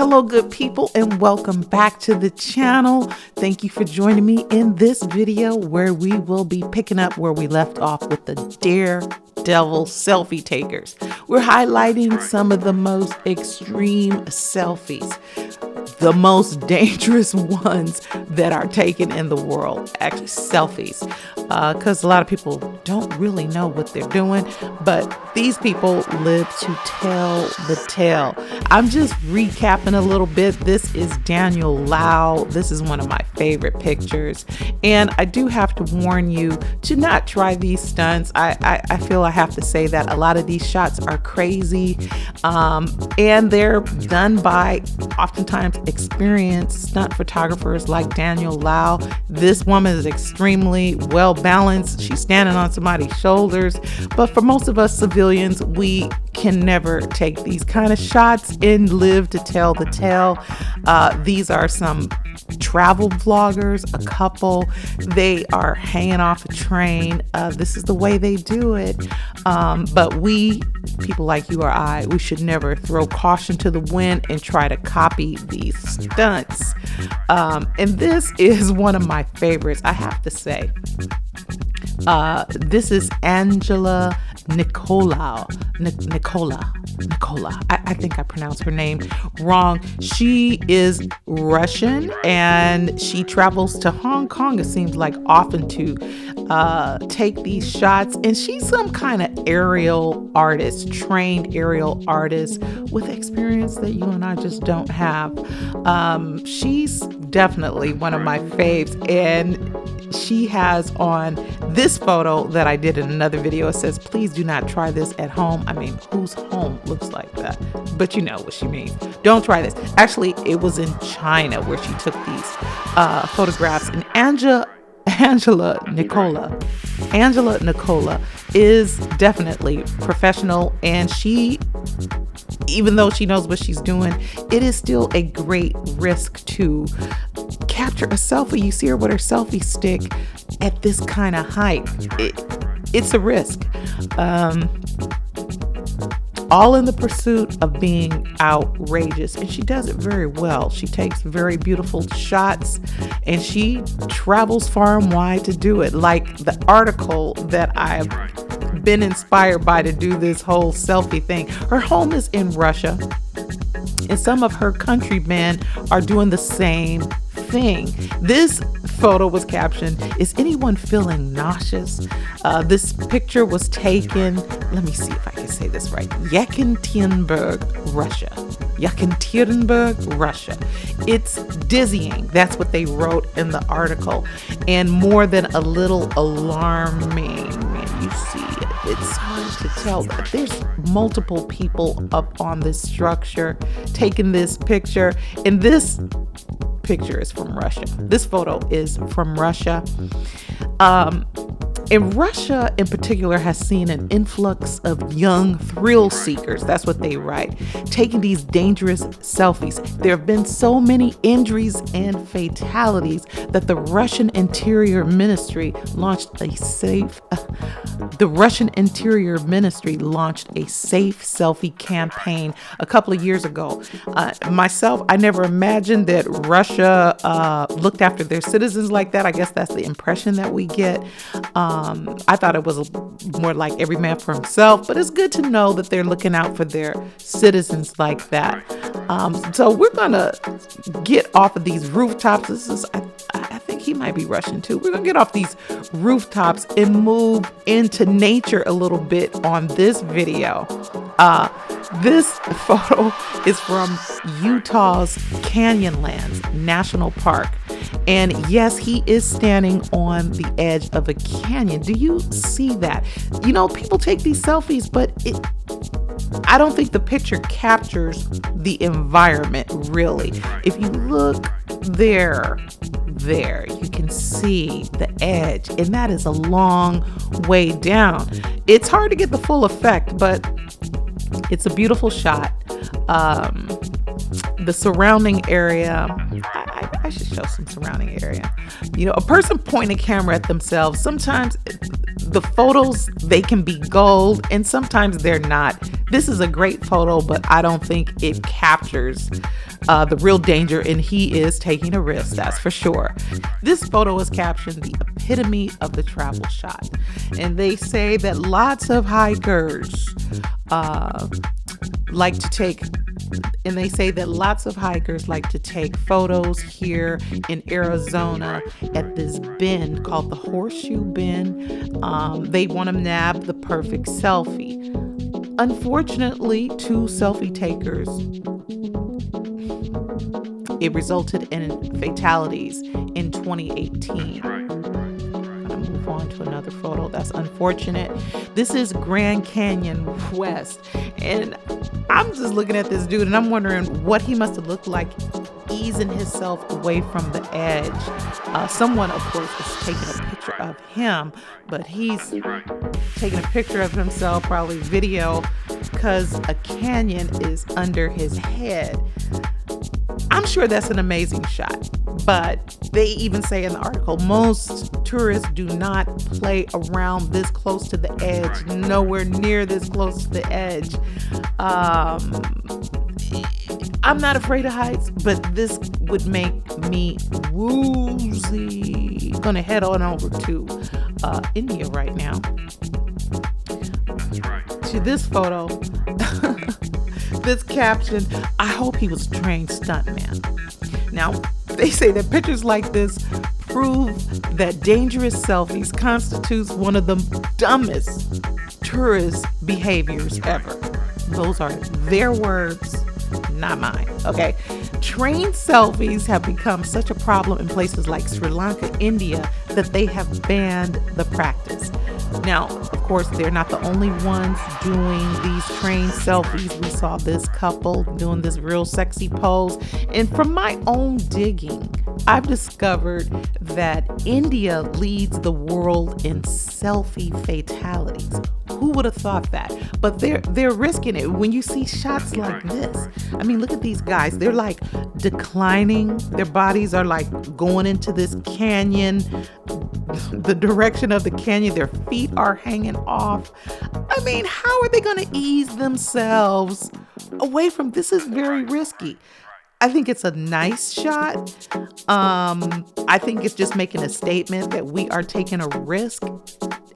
Hello, good people, and welcome back to the channel. Thank you for joining me in this video where we will be picking up where we left off with the Daredevil selfie takers. We're highlighting some of the most extreme selfies, the most dangerous ones that are taken in the world, actually selfies, because a lot of people don't really know what they're doing, but these people live to tell the tale. I'm just recapping a little bit. This is Nicolau. This is one of my favorite pictures, and I do have to warn you to not try these stunts. I feel I have to say that a lot of these shots are crazy, and they're done by oftentimes experienced stunt photographers like Nicolau. This woman is extremely well balanced. She's standing on somebody's shoulders, but for most of us civilians, we can never take these kind of shots and live to tell the tale. These are some travel vloggers, a couple. They are hanging off a train. This is the way they do it. But we, people like you or I, we should never throw caution to the wind and try to copy these stunts. And this is one of my favorites, I have to say. This is Nicolau. I think I pronounced her name wrong. She is Russian and she travels to Hong Kong, it seems like, often to take these shots. And she's some kind of aerial artist, trained aerial artist with experience that you and I just don't have. She's definitely one of my faves, and she has on this photo that I did in another video. It says, please do not try this at home. I mean, whose home looks like that? But you know what she means. Don't try this. Actually, it was in China where she took these photographs. And Angela Nicolau is definitely professional, and she, even though she knows what she's doing, it is still a great risk to capture a selfie. You see her with her selfie stick at this kind of height. It's a risk. All in the pursuit of being outrageous, and she does it very well. She takes very beautiful shots, and she travels far and wide to do it. Like the article that I've been inspired by to do this whole selfie thing. Her home is in Russia, and some of her countrymen are doing the same thing. This photo was captioned, "Is anyone feeling nauseous?" This picture was taken, let me see if I can say this right, Yekaterinburg, Russia. It's dizzying. That's what they wrote in the article. And more than a little alarming. You see it. It's hard to tell. There's multiple people up on this structure taking this picture. And this picture is from Russia. This photo is from Russia. And Russia in particular has seen an influx of young thrill seekers, that's what they write, taking these dangerous selfies. There have been so many injuries and fatalities that the Russian Interior Ministry launched a safe selfie campaign a couple of years ago. Myself, I never imagined that Russia looked after their citizens like that. I guess that's the impression that we get. I thought it was more like every man for himself, but it's good to know that they're looking out for their citizens like that. So we're gonna get off of these rooftops. I think he might be Russian too. We're gonna get off these rooftops and move into nature a little bit on this video. This photo is from Utah's Canyonlands National Park. And yes, he is standing on the edge of a canyon. Do you see that? You know, people take these selfies, but I don't think the picture captures the environment really. If you look there, you can see the edge, and that is a long way down. It's hard to get the full effect, but it's a beautiful shot. The surrounding area, I should show some surrounding area. You know, a person pointing a camera at themselves, sometimes the photos, they can be gold, and sometimes they're not. This is a great photo, but I don't think it captures the real danger, and he is taking a risk, that's for sure. This photo is captioned the epitome of the travel shot, and they say that lots of hikers like to take photos here in Arizona at this bend called the Horseshoe Bend. They want to nab the perfect selfie. Unfortunately, 2 selfie takers, it resulted in fatalities in 2018. I'm gonna move on to another photo. That's unfortunate. This is Grand Canyon West, and I'm just looking at this dude and I'm wondering what he must have looked like easing himself away from the edge. Someone, of course, is taking a picture of him, but he's taking a picture of himself, probably video, because a canyon is under his head. I'm sure that's an amazing shot, but they even say in the article, most tourists do not play around this close to the edge, nowhere near this close to the edge. I'm not afraid of heights, but this would make me woozy. Gonna head on over to India right now. To this photo. This caption, I hope he was a trained stuntman. Now, they say that pictures like this prove that dangerous selfies constitutes one of the dumbest tourist behaviors ever. Those are their words, not mine, okay? Trained selfies have become such a problem in places like Sri Lanka, India, that they have banned the practice. Now, of course, they're not the only ones doing these trained selfies. We saw this couple doing this real sexy pose. And from my own digging, I've discovered that India leads the world in selfie fatalities. Who would have thought that? But they're risking it. When you see shots like this, I mean, look at these guys. They're like declining. Their bodies are like going into this canyon, the direction of the canyon. Their feet are hanging off. I mean, how are they going to ease themselves away from this? Is very risky. I think it's a nice shot. I think it's just making a statement that we are taking a risk.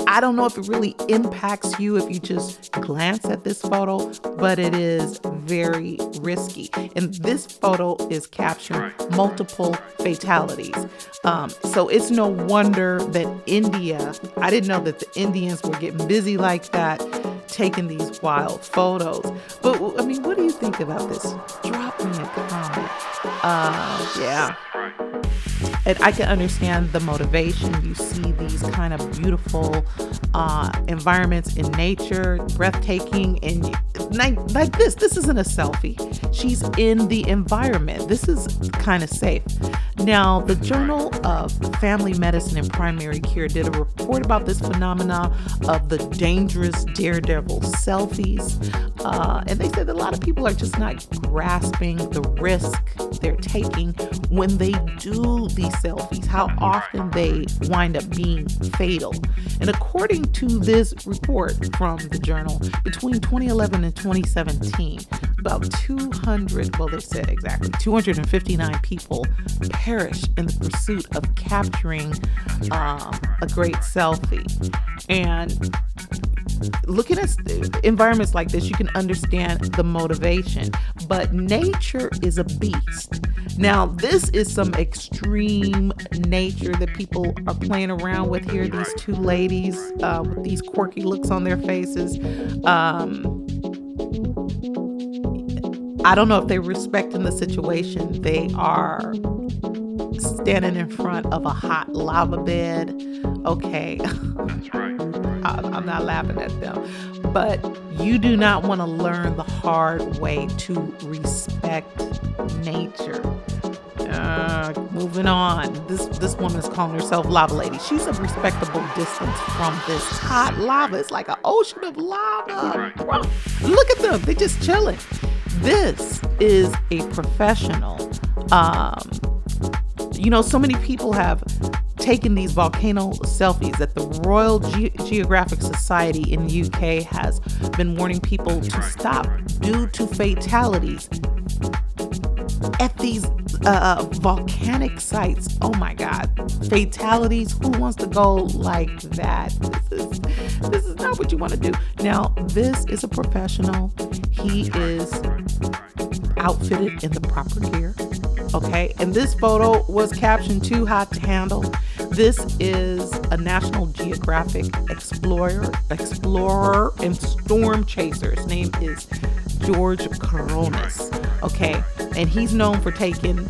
I don't know if it really impacts you if you just glance at this photo, but it is very risky. And this photo is captioned multiple fatalities. So it's no wonder that India, I didn't know that the Indians were getting busy like that, taking these wild photos. But I mean, what do you think about this? Drop me a comment. Yeah. And I can understand the motivation. You see these kind of beautiful environments in nature, breathtaking, and like this. This isn't a selfie. She's in the environment. This is kind of safe. Now, the Journal of Family Medicine and Primary Care did a report about this phenomena of the dangerous Daredevil selfies. And they said that a lot of people are just not grasping the risk they're taking when they do these selfies, how often they wind up being fatal. And according to this report from the journal, between 2011 and 2017, about 259 people perished in the pursuit of capturing a great selfie. And looking at environments like this, you can understand the motivation, but nature is a beast. Now, this is some extreme nature that people are playing around with here. These two ladies with these quirky looks on their faces. I don't know if they're respecting the situation. They are standing in front of a hot lava bed. Okay. That's right. I'm not laughing at them. But you do not want to learn the hard way to respect nature. Moving on. This woman is calling herself Lava Lady. She's a respectable distance from this hot lava. It's like an ocean of lava. Bro, look at them. They're just chilling. This is a professional. So many people have taking these volcano selfies that the Royal Geographic Society in UK has been warning people to stop due to fatalities at these volcanic sites. Oh my God, fatalities. Who wants to go like that? This is not what you want to do. Now, this is a professional. He is outfitted in the proper gear. Okay, and this photo was captioned "Too hot to handle." This is a National Geographic explorer and storm chaser. His name is George Coronis. Okay, and he's known for taking,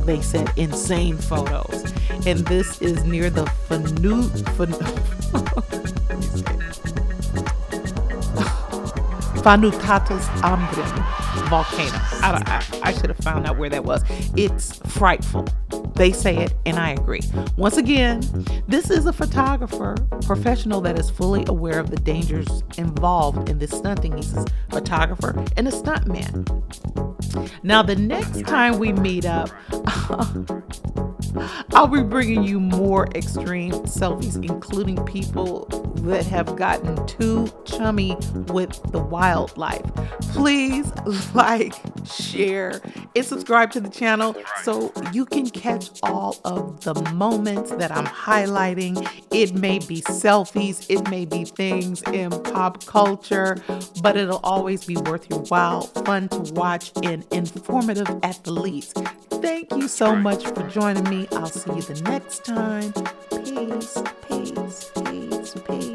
they said, insane photos. And this is near the Fatalities volcano. I should have found out where that was. It's frightful. They say it, and I agree. Once again, this is a photographer, professional that is fully aware of the dangers involved in this stunting. He's a photographer and a stuntman. Now, the next time we meet up, I'll be bringing you more extreme selfies, including people that have gotten too chummy with the wildlife. Please like, share, and subscribe to the channel so you can catch all of the moments that I'm highlighting. It may be selfies, it may be things in pop culture, but it'll always be worth your while, fun to watch, and informative at the least. Thank you so much for joining me. I'll see you the next time. Peace, peace, peace, peace.